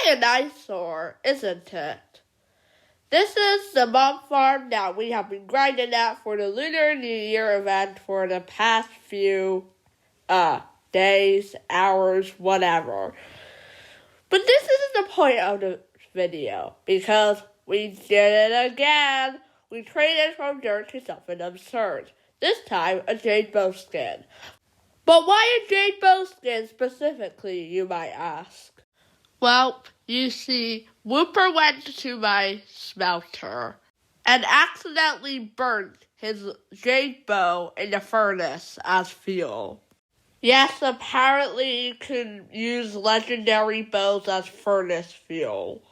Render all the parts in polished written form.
Quite a eyesore, isn't it? This is the mom farm that we have been grinding at for the Lunar New Year event for the past few days, hours, whatever. But this isn't the point of the video, because we did it again. We traded from dirt to something absurd. This time, a jade bowskin. But why a jade bowskin specifically, you might ask? Well, you see, Whooper went to my smelter and accidentally burned his jade bow in the furnace as fuel. Yes, apparently you can use legendary bows as furnace fuel.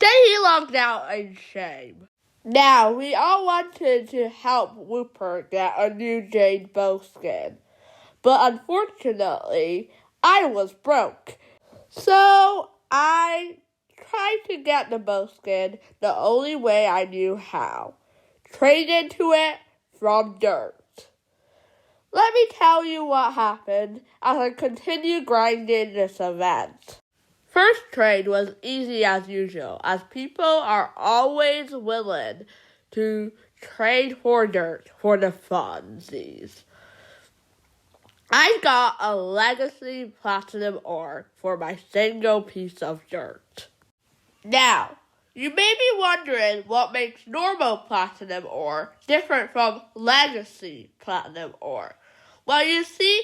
Then he logged out in shame. Now, we all wanted to help Whooper get a new jade bowskin, but unfortunately, I was broke. So I tried to get the bowskin the only way I knew how. Trade into it from dirt. Let me tell you what happened as I continued grinding this event. First trade was easy as usual, as people are always willing to trade for dirt for the funsies. I got a legacy platinum ore for my single piece of dirt. Now, you may be wondering what makes normal platinum ore different from legacy platinum ore. Well, you see,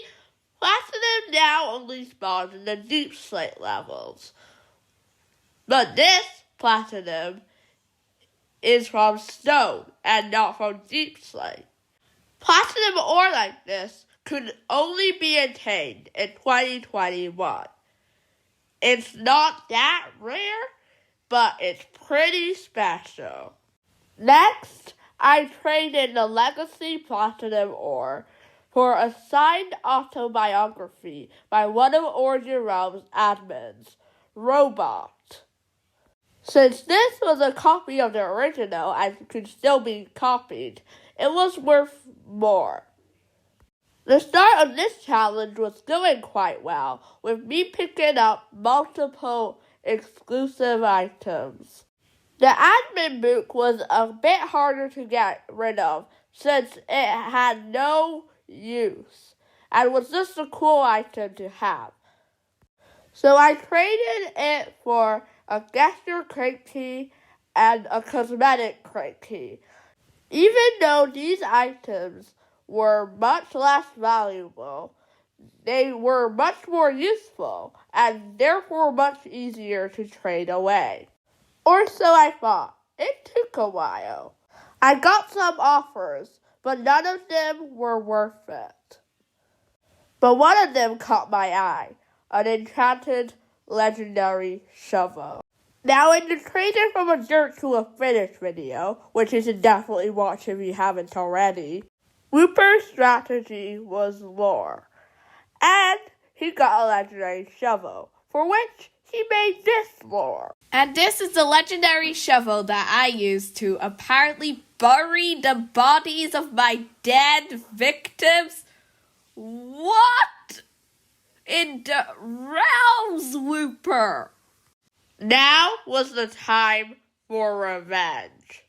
platinum now only spawns in the deep slate levels. But this platinum is from stone and not from deep slate. Platinum ore like this could only be attained in 2021. It's not that rare, but it's pretty special. Next, I traded the legacy platinum ore for a signed autobiography by one of Origin Realms' admins, Robot. Since this was a copy of the original and could still be copied, it was worth more. The start of this challenge was going quite well, with me picking up multiple exclusive items. The admin book was a bit harder to get rid of since it had no use and was just a cool item to have. So I traded it for a gesture crate key and a cosmetic crate key. Even though these items were much less valuable, they were much more useful and therefore much easier to trade away. Or so I thought. It took a while. I got some offers, but none of them were worth it. But one of them caught my eye, an enchanted legendary shovel. Now, in the trading from a dirt to a finish video, which you should definitely watch if you haven't already, Whooper's strategy was lore, and he got a legendary shovel, for which he made this lore. And this is the legendary shovel that I used to apparently bury the bodies of my dead victims. What in the realms, Whooper? Now was the time for revenge.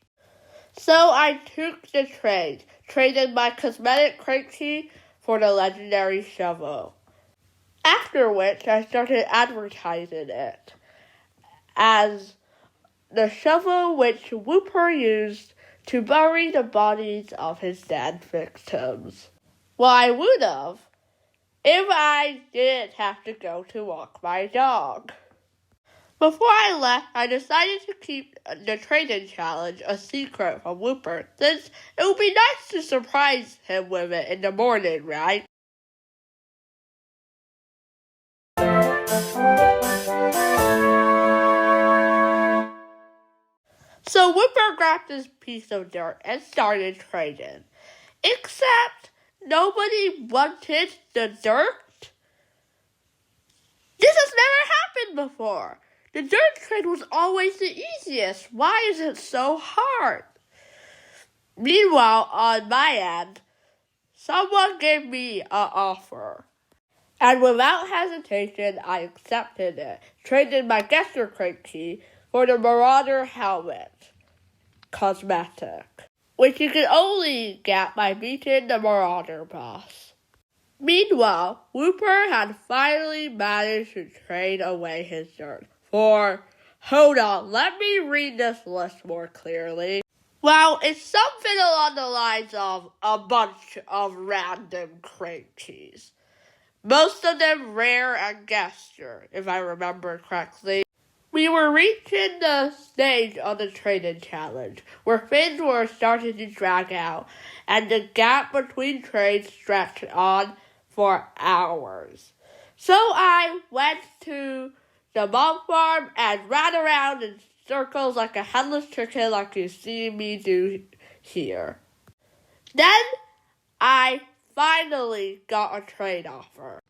So I took the trade, traded my cosmetic crate key for the legendary shovel. After which I started advertising it as the shovel which Whooper used to bury the bodies of his dead victims. Well, I would have if I didn't have to go to walk my dog. Before I left, I decided to keep the trading challenge a secret from Whooper, since it would be nice to surprise him with it in the morning, right? So Whooper grabbed this piece of dirt and started trading. Except nobody wanted the dirt. This has never happened before. The dirt trade was always the easiest. Why is it so hard? Meanwhile, on my end, someone gave me an offer. And without hesitation, I accepted it, traded my gesture crate key for the Marauder helmet cosmetic, which you can only get by beating the Marauder boss. Meanwhile, Whooper had finally managed to trade away his dirt hold on, let me read this list more clearly. Well, it's something along the lines of a bunch of random crate keys. Most of them rare and gesture, if I remember correctly. We were reaching the stage of the training challenge, where things were starting to drag out, and the gap between trades stretched on for hours. So I went to the mob farm and ran around in circles like a headless chicken like you see me do here. Then I finally got a trade offer.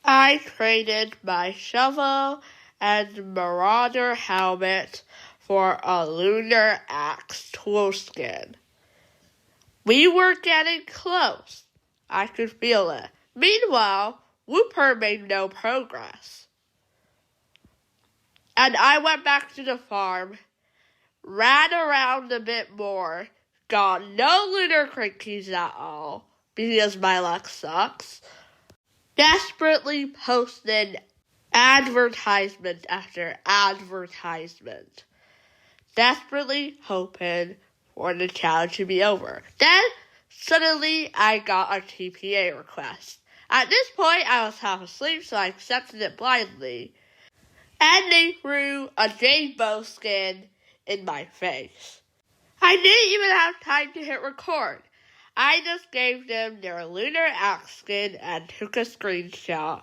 I traded my shovel and Marauder helmet for a lunar axe tool skin. We were getting close. I could feel it. Meanwhile, Whooper made no progress. And I went back to the farm, ran around a bit more, got no lunar crate keys at all, because my luck sucks, desperately posted advertisement after advertisement, desperately hoping for the challenge to be over. Then, suddenly, I got a TPA request. At this point, I was half asleep, so I accepted it blindly. And they threw a Jade bow skin in my face. I didn't even have time to hit record. I just gave them their lunar axe skin and took a screenshot,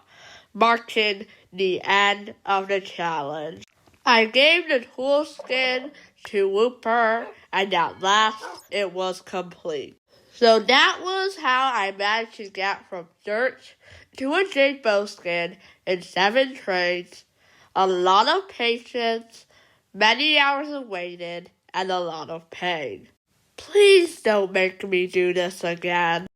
marking the end of the challenge. I gave the tool skin to Whooper, and at last it was complete. So that was how I managed to get from dirt to a Jade bow skin in 7 trades. A lot of patience, many hours of waiting, and a lot of pain. Please don't make me do this again.